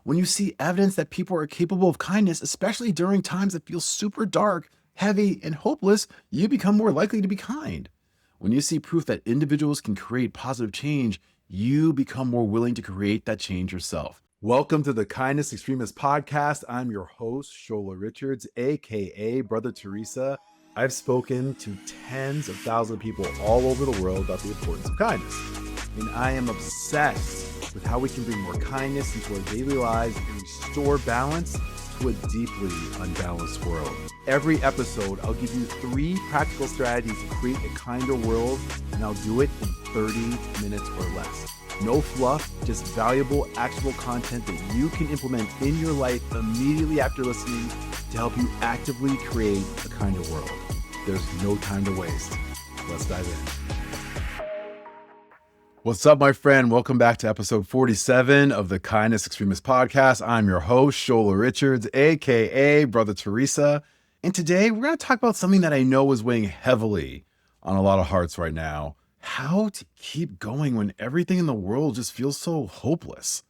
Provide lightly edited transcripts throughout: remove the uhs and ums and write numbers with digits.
When you see evidence that people are capable of kindness, especially during times that feel super dark, heavy, and hopeless, you become more likely to be kind. When you see proof that individuals can create positive change, you become more willing to create that change yourself. Welcome to the Kindness Extremist Podcast. I'm your host, Shola Richards, aka Brother Teresa. I've spoken to tens of thousands of people all over the world about the importance of kindness. And I am obsessed with how we can bring more kindness into our daily lives and restore balance to a deeply unbalanced world. Every episode, I'll give you 3 practical strategies to create a kinder world, and I'll do it in 30 minutes or less. No fluff, just valuable, actionable content that you can implement in your life immediately after listening to help you actively create a kinder world. There's no time to waste. Let's dive in. What's up, my friend? Welcome back to episode 47 of the Kindness Extremist Podcast. I'm your host, Shola Richards, aka Brother Teresa. And today we're going to talk about something that I know is weighing heavily on a lot of hearts right now. How to keep going when everything in the world just feels so hopeless.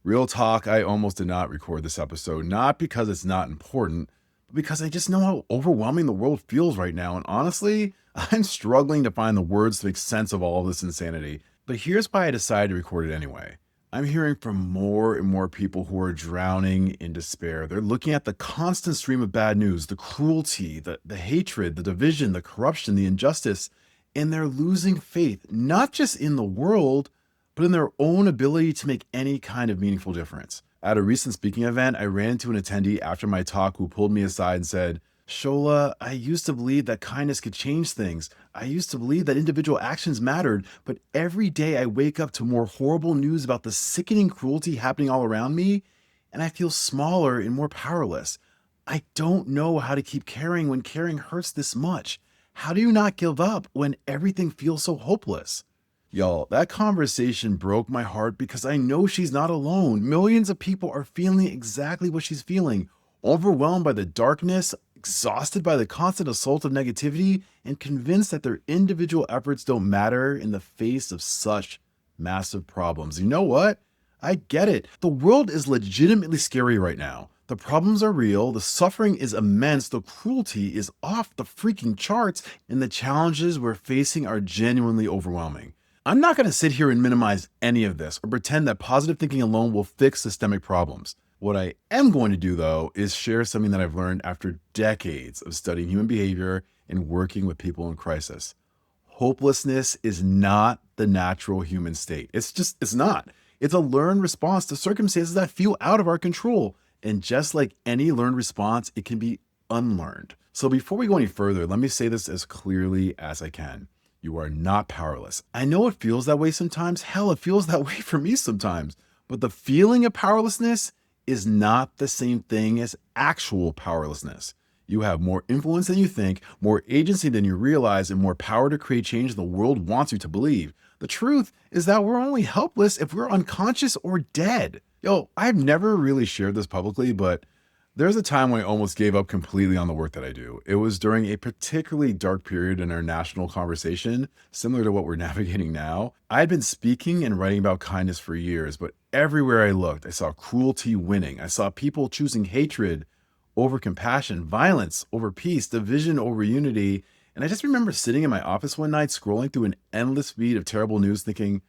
Real talk, I almost did not record this episode, not because it's not important, but because I just know how overwhelming the world feels right now. And honestly, I'm struggling to find the words to make sense of all of this insanity. But here's why I decided to record it anyway. I'm hearing from more and more people who are drowning in despair. They're looking at the constant stream of bad news, the cruelty, the hatred, the division, the corruption, the injustice, and they're losing faith, not just in the world, but in their own ability to make any kind of meaningful difference. At a recent speaking event, I ran into an attendee after my talk who pulled me aside and said, "Shola, I used to believe that kindness could change things. I used to believe that individual actions mattered, but every day I wake up to more horrible news about the sickening cruelty happening all around me, and I feel smaller and more powerless. I don't know how to keep caring when caring hurts this much. How do you not give up when everything feels so hopeless?" Y'all, that conversation broke my heart because I know she's not alone. Millions of people are feeling exactly what she's feeling, overwhelmed by the darkness, exhausted by the constant assault of negativity, and convinced that their individual efforts don't matter in the face of such massive problems. You know what? I get it. The world is legitimately scary right now. The problems are real, the suffering is immense, the cruelty is off the freaking charts, and the challenges we're facing are genuinely overwhelming. I'm not going to sit here and minimize any of this or pretend that positive thinking alone will fix systemic problems. What I am going to do, though, is share something that I've learned after decades of studying human behavior and working with people in crisis. Hopelessness is not the natural human state. It's not. It's a learned response to circumstances that feel out of our control. And just like any learned response, it can be unlearned. So before we go any further, let me say this as clearly as I can. You are not powerless. I know it feels that way sometimes. Hell, it feels that way for me sometimes. But the feeling of powerlessness is not the same thing as actual powerlessness. You have more influence than you think, more agency than you realize, and more power to create change the world wants you to believe. The truth is that we're only helpless if we're unconscious or dead. Yo, I've never really shared this publicly, but there's a time when I almost gave up completely on the work that I do. It was during a particularly dark period in our national conversation, similar to what we're navigating now. I had been speaking and writing about kindness for years, but everywhere I looked, I saw cruelty winning. I saw people choosing hatred over compassion, violence over peace, division over unity. And I just remember sitting in my office one night, scrolling through an endless feed of terrible news, thinking,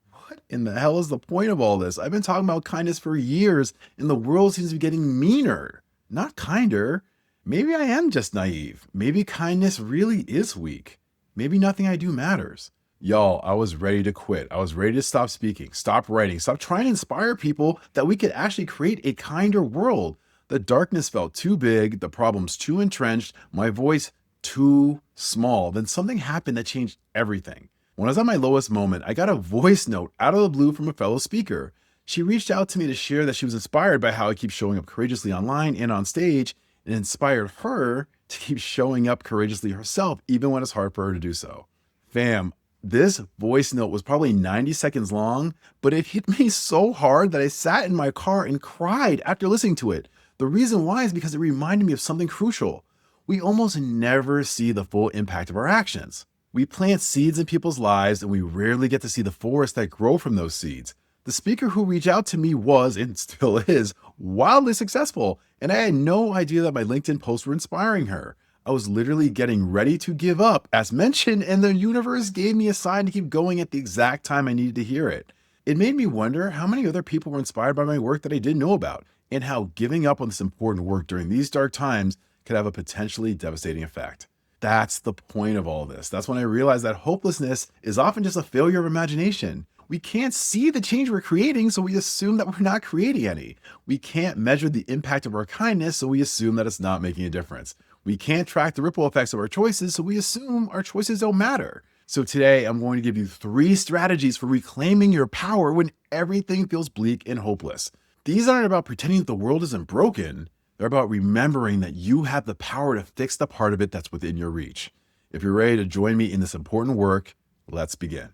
what in the hell is the point of all this? I've been talking about kindness for years, and the world seems to be getting meaner, not kinder. Maybe I am just naive. Maybe kindness really is weak. Maybe nothing I do matters. Y'all, I was ready to quit. I was ready to stop speaking, stop writing, stop trying to inspire people that we could actually create a kinder world. The darkness felt too big, the problems too entrenched, my voice too small. Then something happened that changed everything. When I was at my lowest moment, I got a voice note out of the blue from a fellow speaker. She reached out to me to share that she was inspired by how I keep showing up courageously online and on stage, and inspired her to keep showing up courageously herself, even when it's hard for her to do so. Fam, this voice note was probably 90 seconds long, but it hit me so hard that I sat in my car and cried after listening to it. The reason why is because it reminded me of something crucial. We almost never see the full impact of our actions. We plant seeds in people's lives, and we rarely get to see the forest that grow from those seeds. The speaker who reached out to me was, and still is, wildly successful, and I had no idea that my LinkedIn posts were inspiring her. I was literally getting ready to give up, as mentioned, and the universe gave me a sign to keep going at the exact time I needed to hear it. It made me wonder how many other people were inspired by my work that I didn't know about, and how giving up on this important work during these dark times could have a potentially devastating effect. That's the point of all this. That's when I realized that hopelessness is often just a failure of imagination. We can't see the change we're creating, so we assume that we're not creating any. We can't measure the impact of our kindness, so we assume that it's not making a difference. We can't track the ripple effects of our choices, so we assume our choices don't matter. So today, I'm going to give you 3 strategies for reclaiming your power when everything feels bleak and hopeless. These aren't about pretending that the world isn't broken. They're about remembering that you have the power to fix the part of it that's within your reach. If you're ready to join me in this important work, let's begin.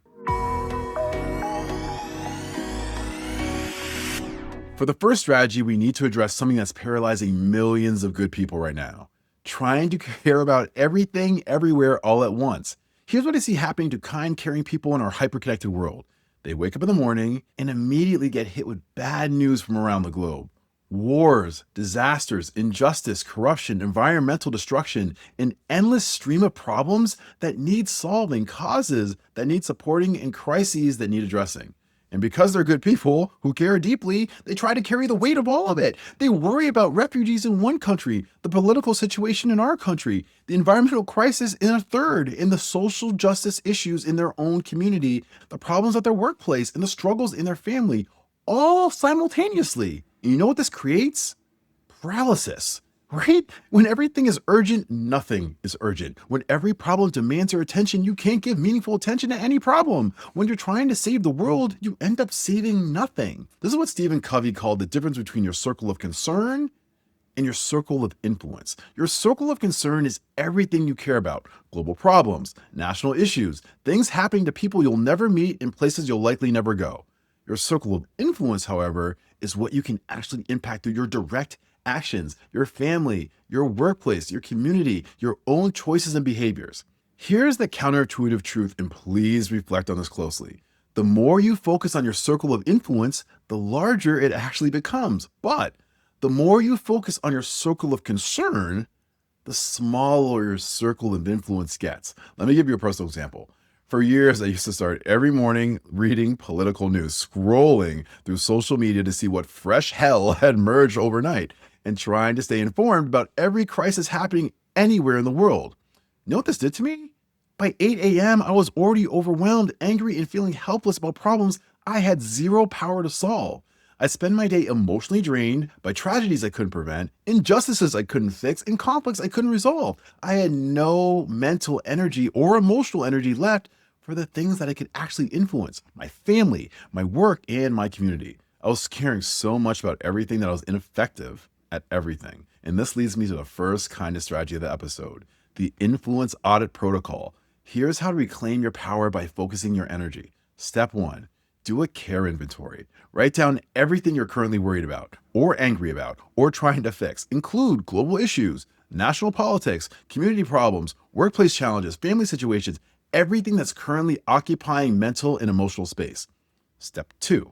For the first strategy, we need to address something that's paralyzing millions of good people right now: trying to care about everything, everywhere, all at once. Here's what I see happening to kind, caring people in our hyperconnected world. They wake up in the morning and immediately get hit with bad news from around the globe. Wars, disasters, injustice, corruption, environmental destruction, an endless stream of problems that need solving, causes that need supporting, and crises that need addressing. And because they're good people who care deeply, they try to carry the weight of all of it. They worry about refugees in one country, the political situation in our country, the environmental crisis in a third, and the social justice issues in their own community, the problems at their workplace, and the struggles in their family, all simultaneously. And you know what this creates? Paralysis. Right? When everything is urgent, nothing is urgent. When every problem demands your attention, you can't give meaningful attention to any problem. When you're trying to save the world, you end up saving nothing. This is what Stephen Covey called the difference between your circle of concern and your circle of influence. Your circle of concern is everything you care about: global problems, national issues, things happening to people you'll never meet in places you'll likely never go. Your circle of influence, however, is what you can actually impact through your direct actions, your family, your workplace, your community, your own choices and behaviors. Here's the counterintuitive truth, and please reflect on this closely. The more you focus on your circle of influence, the larger it actually becomes. But the more you focus on your circle of concern, the smaller your circle of influence gets. Let me give you a personal example. For years, I used to start every morning reading political news, scrolling through social media to see what fresh hell had emerged overnight, and trying to stay informed about every crisis happening anywhere in the world. You know what this did to me? By 8 a.m., I was already overwhelmed, angry, and feeling helpless about problems I had zero power to solve. I spent my day emotionally drained by tragedies I couldn't prevent, injustices I couldn't fix, and conflicts I couldn't resolve. I had no mental energy or emotional energy left for the things that I could actually influence: my family, my work, and my community. I was caring so much about everything that I was ineffective at everything. And this leads me to the first kindness strategy of the episode: the influence audit protocol. Here's how to reclaim your power by focusing your energy. Step 1, do a care inventory. Write down everything you're currently worried about, or angry about, or trying to fix. Include global issues, national politics, community problems, workplace challenges, family situations, everything that's currently occupying mental and emotional space. Step 2,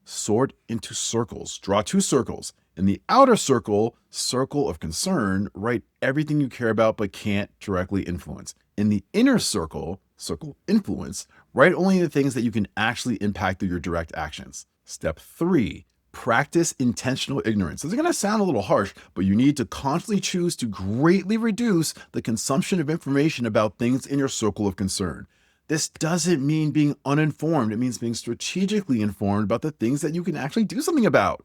sort into circles. Draw 2 circles. In the outer circle, circle of concern, write everything you care about but can't directly influence. In the inner circle, circle of influence, write only the things that you can actually impact through your direct actions. Step 3, practice intentional ignorance. This is going to sound a little harsh, but you need to consciously choose to greatly reduce the consumption of information about things in your circle of concern. This doesn't mean being uninformed. It means being strategically informed about the things that you can actually do something about.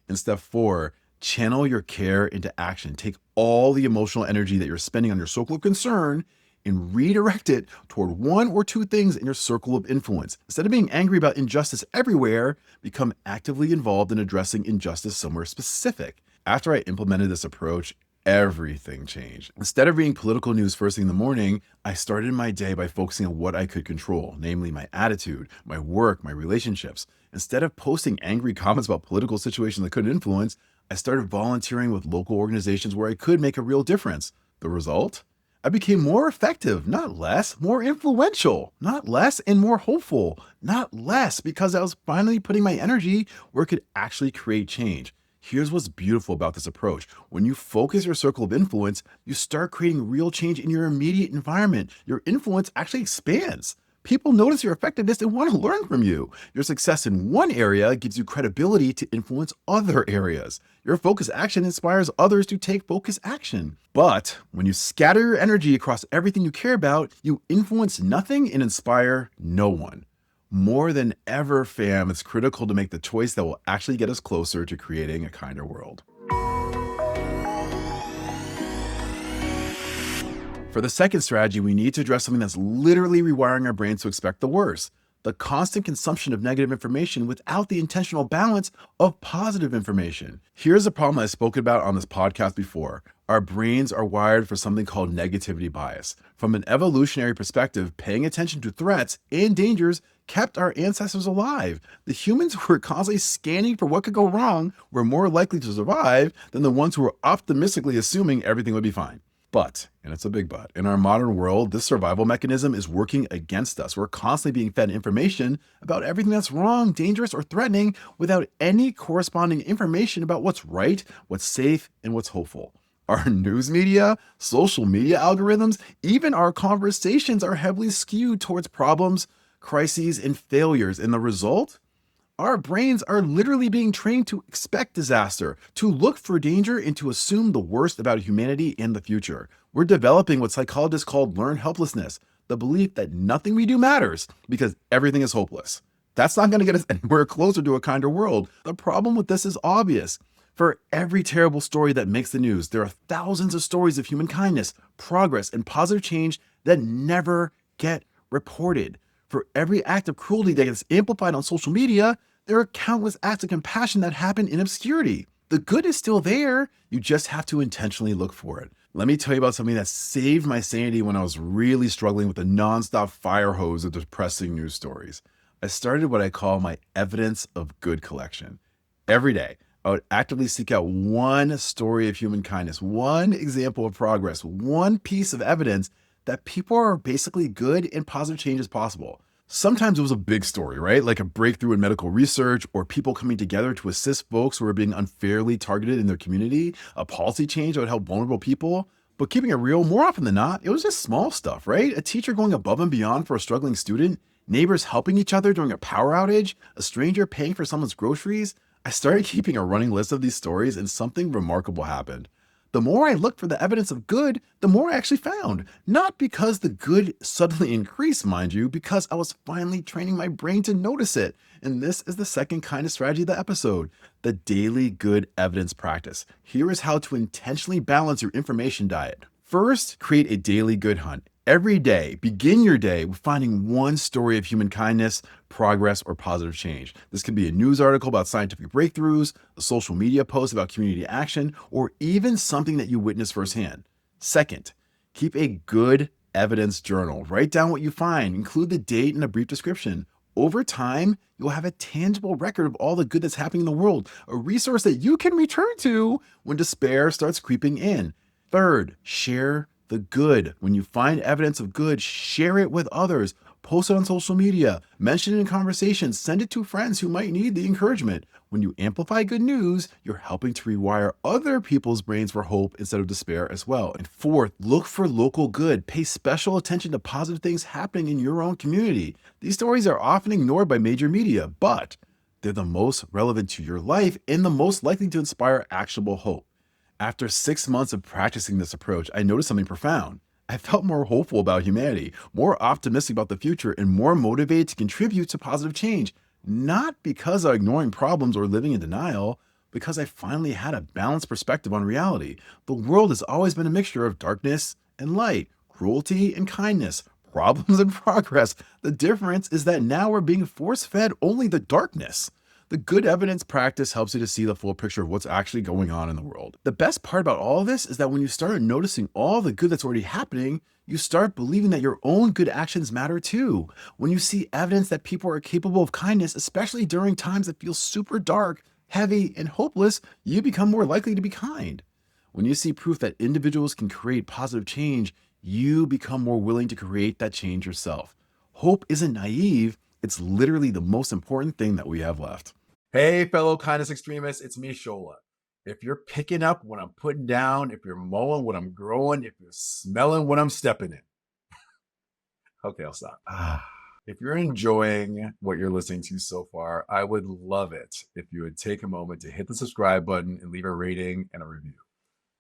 And step 4, channel your care into action. Take all the emotional energy that you're spending on your circle of concern and redirect it toward 1 or 2 things in your circle of influence. Instead of being angry about injustice everywhere, become actively involved in addressing injustice somewhere specific. After I implemented this approach, everything changed. Instead of reading political news first thing in the morning, I started my day by focusing on what I could control, namely my attitude, my work, my relationships. Instead of posting angry comments about political situations I couldn't influence, I started volunteering with local organizations where I could make a real difference. The result? I became more effective, not less, more influential, not less, and more hopeful, not less, because I was finally putting my energy where it could actually create change. Here's what's beautiful about this approach. When you focus your circle of influence, you start creating real change in your immediate environment. Your influence actually expands. People notice your effectiveness and want to learn from you. Your success in one area gives you credibility to influence other areas. Your focused action inspires others to take focused action. But when you scatter your energy across everything you care about, you influence nothing and inspire no one. More than ever, fam, it's critical to make the choice that will actually get us closer to creating a kinder world. For the second strategy, we need to address something that's literally rewiring our brains to expect the worst: the constant consumption of negative information without the intentional balance of positive information. Here's a problem I've spoken about on this podcast before. Our brains are wired for something called negativity bias. From an evolutionary perspective, paying attention to threats and dangers kept our ancestors alive. The humans who were constantly scanning for what could go wrong were more likely to survive than the ones who were optimistically assuming everything would be fine. But, and it's a big but, in our modern world, this survival mechanism is working against us. We're constantly being fed information about everything that's wrong, dangerous, or threatening without any corresponding information about what's right, what's safe, and what's hopeful. Our news media, social media algorithms, even our conversations are heavily skewed towards problems, crises, and failures. And the result? Our brains are literally being trained to expect disaster, to look for danger, and to assume the worst about humanity and the future. We're developing what psychologists call learned helplessness, the belief that nothing we do matters because everything is hopeless. That's not going to get us anywhere closer to a kinder world. The problem with this is obvious. For every terrible story that makes the news, there are thousands of stories of human kindness, progress, and positive change that never get reported. For every act of cruelty that gets amplified on social media, there are countless acts of compassion that happen in obscurity. The good is still there. You just have to intentionally look for it. Let me tell you about something that saved my sanity when I was really struggling with a nonstop fire hose of depressing news stories. I started what I call my evidence of good collection. Every day, I would actively seek out one story of human kindness, one example of progress, one piece of evidence that people are basically good and positive change is possible. Sometimes it was a big story, right? Like a breakthrough in medical research or people coming together to assist folks who are being unfairly targeted in their community, a policy change that would help vulnerable people. But keeping it real, more often than not, it was just small stuff, right? A teacher going above and beyond for a struggling student, neighbors helping each other during a power outage, a stranger paying for someone's groceries. I started keeping a running list of these stories and something remarkable happened. The more I looked for the evidence of good, the more I actually found. Not because the good suddenly increased, mind you, because I was finally training my brain to notice it. And this is the second kind of strategy of the episode, the daily good evidence practice. Here is how to intentionally balance your information diet. First, create a daily good hunt. Every day, begin your day with finding one story of human kindness, progress, or positive change. This could be a news article about scientific breakthroughs, a social media post about community action, or even something that you witnessed firsthand. Second, keep a good evidence journal. Write down what you find, include the date and a brief description. Over time, you'll have a tangible record of all the good that's happening in the world, a resource that you can return to when despair starts creeping in. Third, share the good. When you find evidence of good, share it with others. Post it on social media, mention it in conversations, send it to friends who might need the encouragement. When you amplify good news, you're helping to rewire other people's brains for hope instead of despair as well. And fourth, look for local good. Pay special attention to positive things happening in your own community. These stories are often ignored by major media, but they're the most relevant to your life and the most likely to inspire actionable hope. After 6 months of practicing this approach, I noticed something profound. I felt more hopeful about humanity, more optimistic about the future, and more motivated to contribute to positive change. Not because I'm ignoring problems or living in denial, because I finally had a balanced perspective on reality. The world has always been a mixture of darkness and light, cruelty and kindness, problems and progress. The difference is that now we're being force-fed only the darkness. The good evidence practice helps you to see the full picture of what's actually going on in the world. The best part about all of this is that when you start noticing all the good that's already happening, you start believing that your own good actions matter too. When you see evidence that people are capable of kindness, especially during times that feel super dark, heavy, and hopeless, you become more likely to be kind. When you see proof that individuals can create positive change, you become more willing to create that change yourself. Hope isn't naive, it's literally the most important thing that we have left. Hey, fellow kindness extremists, it's me, Shola. If you're picking up what I'm putting down, if you're mowing what I'm growing, if you're smelling what I'm stepping in. Okay, I'll stop. If you're enjoying what you're listening to so far, I would love it if you would take a moment to hit the subscribe button and leave a rating and a review.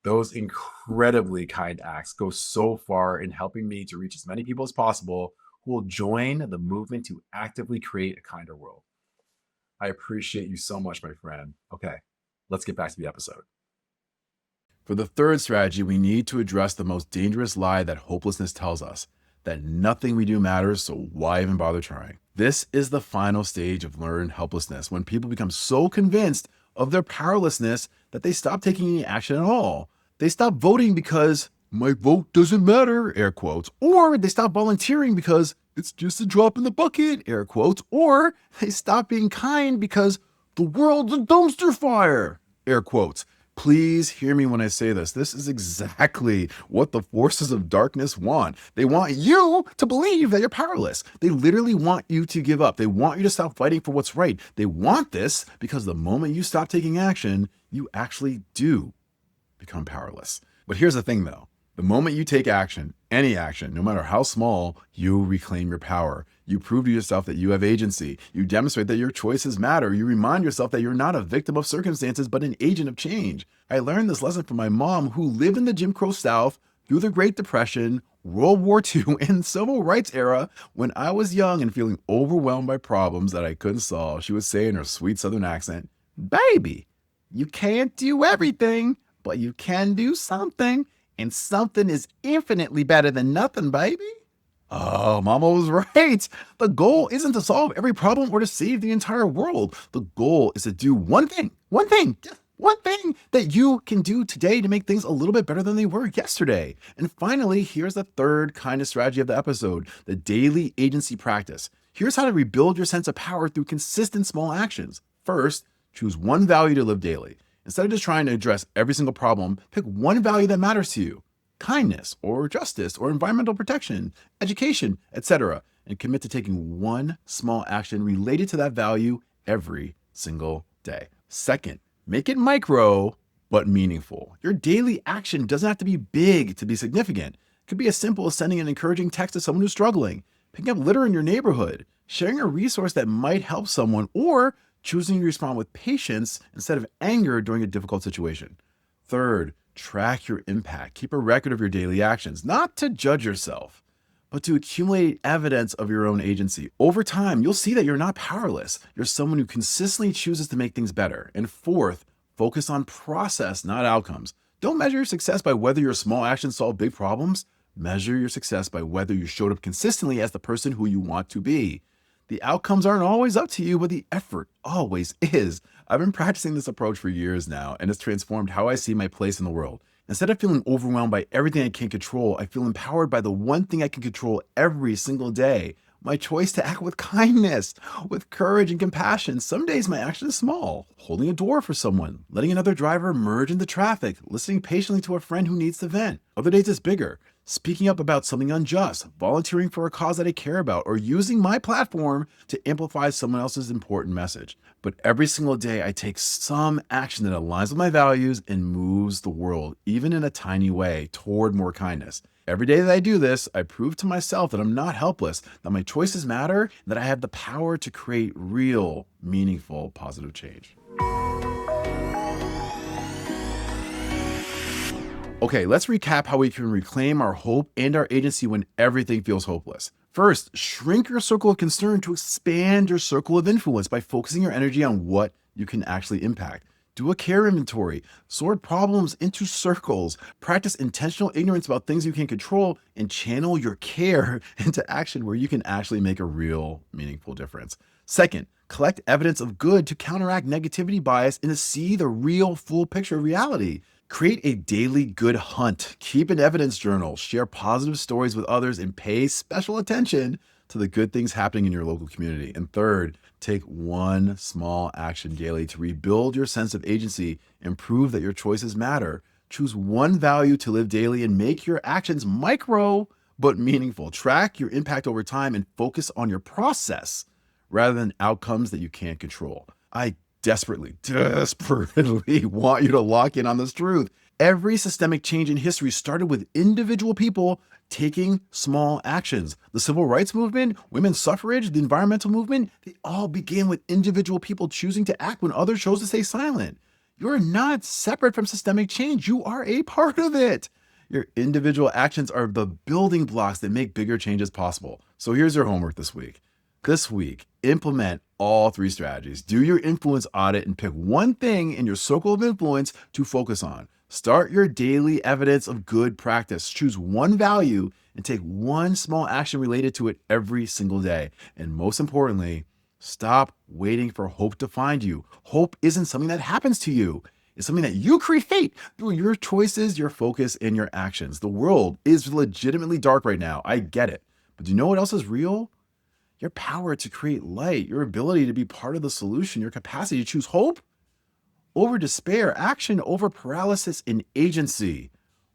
Those incredibly kind acts go so far in helping me to reach as many people as possible who will join the movement to actively create a kinder world. I appreciate you so much, my friend. Okay, let's get back to the episode. For the third strategy, we need to address the most dangerous lie that hopelessness tells us, that nothing we do matters, so why even bother trying? This is the final stage of learned helplessness, when people become so convinced of their powerlessness that they stop taking any action at all. They stop voting because my vote doesn't matter, air quotes, or they stop volunteering because it's just a drop in the bucket, air quotes, or they stop being kind because the world's a dumpster fire, air quotes. Please hear me when I say this. This is exactly what the forces of darkness want. They want you to believe that you're powerless. They literally want you to give up. They want you to stop fighting for what's right. They want this because the moment you stop taking action, you actually do become powerless. But here's the thing though. The moment you take action, any action, no matter how small, you reclaim your power. You prove to yourself that you have agency. You demonstrate that your choices matter. You remind yourself that you're not a victim of circumstances, but an agent of change. I learned this lesson from my mom, who lived in the Jim Crow South through the Great Depression, World War II, and Civil Rights era. When I was young and feeling overwhelmed by problems that I couldn't solve, she would say in her sweet Southern accent, "Baby, you can't do everything, but you can do something. And something is infinitely better than nothing, baby." Oh, Mama was right. The goal isn't to solve every problem or to save the entire world. The goal is to do one thing, just one thing that you can do today to make things a little bit better than they were yesterday. And finally, here's the third kind of strategy of the episode, the daily agency practice. Here's how to rebuild your sense of power through consistent small actions. First, choose one value to live daily. Instead of just trying to address every single problem, pick one value that matters to you: kindness or justice or environmental protection, education, etc., and commit to taking one small action related to that value every single day. Second, make it micro but meaningful. Your daily action doesn't have to be big to be significant. It could be as simple as sending an encouraging text to someone who's struggling, picking up litter in your neighborhood, sharing a resource that might help someone, or choosing to respond with patience instead of anger during a difficult situation. Third, track your impact. Keep a record of your daily actions, not to judge yourself, but to accumulate evidence of your own agency. Over time, you'll see that you're not powerless. You're someone who consistently chooses to make things better. And fourth, focus on process, not outcomes. Don't measure your success by whether your small actions solve big problems. Measure your success by whether you showed up consistently as the person who you want to be. The outcomes aren't always up to you, but the effort always is. I've been practicing this approach for years now, and it's transformed how I see my place in the world. Instead of feeling overwhelmed by everything I can't control, I feel empowered by the one thing I can control every single day: my choice to act with kindness, with courage and compassion. Some days my action is small: holding a door for someone, letting another driver merge into traffic, listening patiently to a friend who needs to vent. Other days it's bigger: speaking up about something unjust, volunteering for a cause that I care about, or using my platform to amplify someone else's important message. But every single day I take some action that aligns with my values and moves the world, even in a tiny way, toward more kindness. Every day that I do this, I prove to myself that I'm not helpless, that my choices matter, and that I have the power to create real, meaningful, positive change. Okay, let's recap how we can reclaim our hope and our agency when everything feels hopeless. First, shrink your circle of concern to expand your circle of influence by focusing your energy on what you can actually impact. Do a care inventory, sort problems into circles, practice intentional ignorance about things you can control, and channel your care into action where you can actually make a real, meaningful difference. Second, collect evidence of good to counteract negativity bias and to see the real, full picture of reality. Create a daily good hunt. Keep an evidence journal. Share positive stories with others and pay special attention to the good things happening in your local community. And third, take one small action daily to rebuild your sense of agency and prove that your choices matter. Choose one value to live daily and make your actions micro but meaningful. Track your impact over time and focus on your process rather than outcomes that you can't control. I desperately want you to lock in on this truth. Every systemic change in history started with individual people taking small actions. The civil rights movement, women's suffrage, the environmental movement, they all began with individual people choosing to act when others chose to stay silent. You're not separate from systemic change. You are a part of it. Your individual actions are the building blocks that make bigger changes possible. So here's your homework this week. This week, implement all 3 strategies. Do your influence audit and pick one thing in your circle of influence to focus on. Start your daily evidence of good practice. Choose one value and take one small action related to it every single day. And most importantly, stop waiting for hope to find you. Hope isn't something that happens to you. It's something that you create through your choices, your focus, and your actions. The world is legitimately dark right now. I get it. But do you know what else is real? Your power to create light, your ability to be part of the solution, your capacity to choose hope over despair, action over paralysis, and agency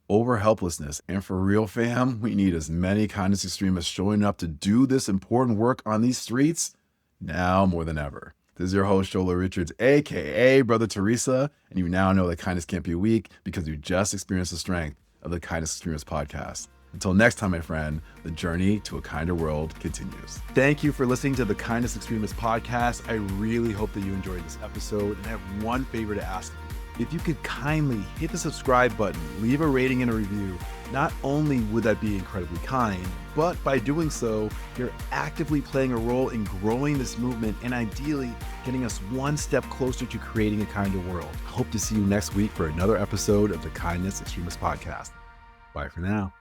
over helplessness. And for real, fam, we need as many kindness extremists showing up to do this important work on these streets now more than ever. This is your host, Shola Richards, aka Brother Teresa, and you now know that kindness can't be weak because you just experienced the strength of the Kindness Extremist podcast. Until next time, my friend, the journey to a kinder world continues. Thank you for listening to the Kindness Extremist podcast. I really hope that you enjoyed this episode, and I have one favor to ask of you. If you could kindly hit the subscribe button, leave a rating and a review, not only would that be incredibly kind, but by doing so, you're actively playing a role in growing this movement and ideally getting us one step closer to creating a kinder world. I hope to see you next week for another episode of the Kindness Extremist podcast. Bye for now.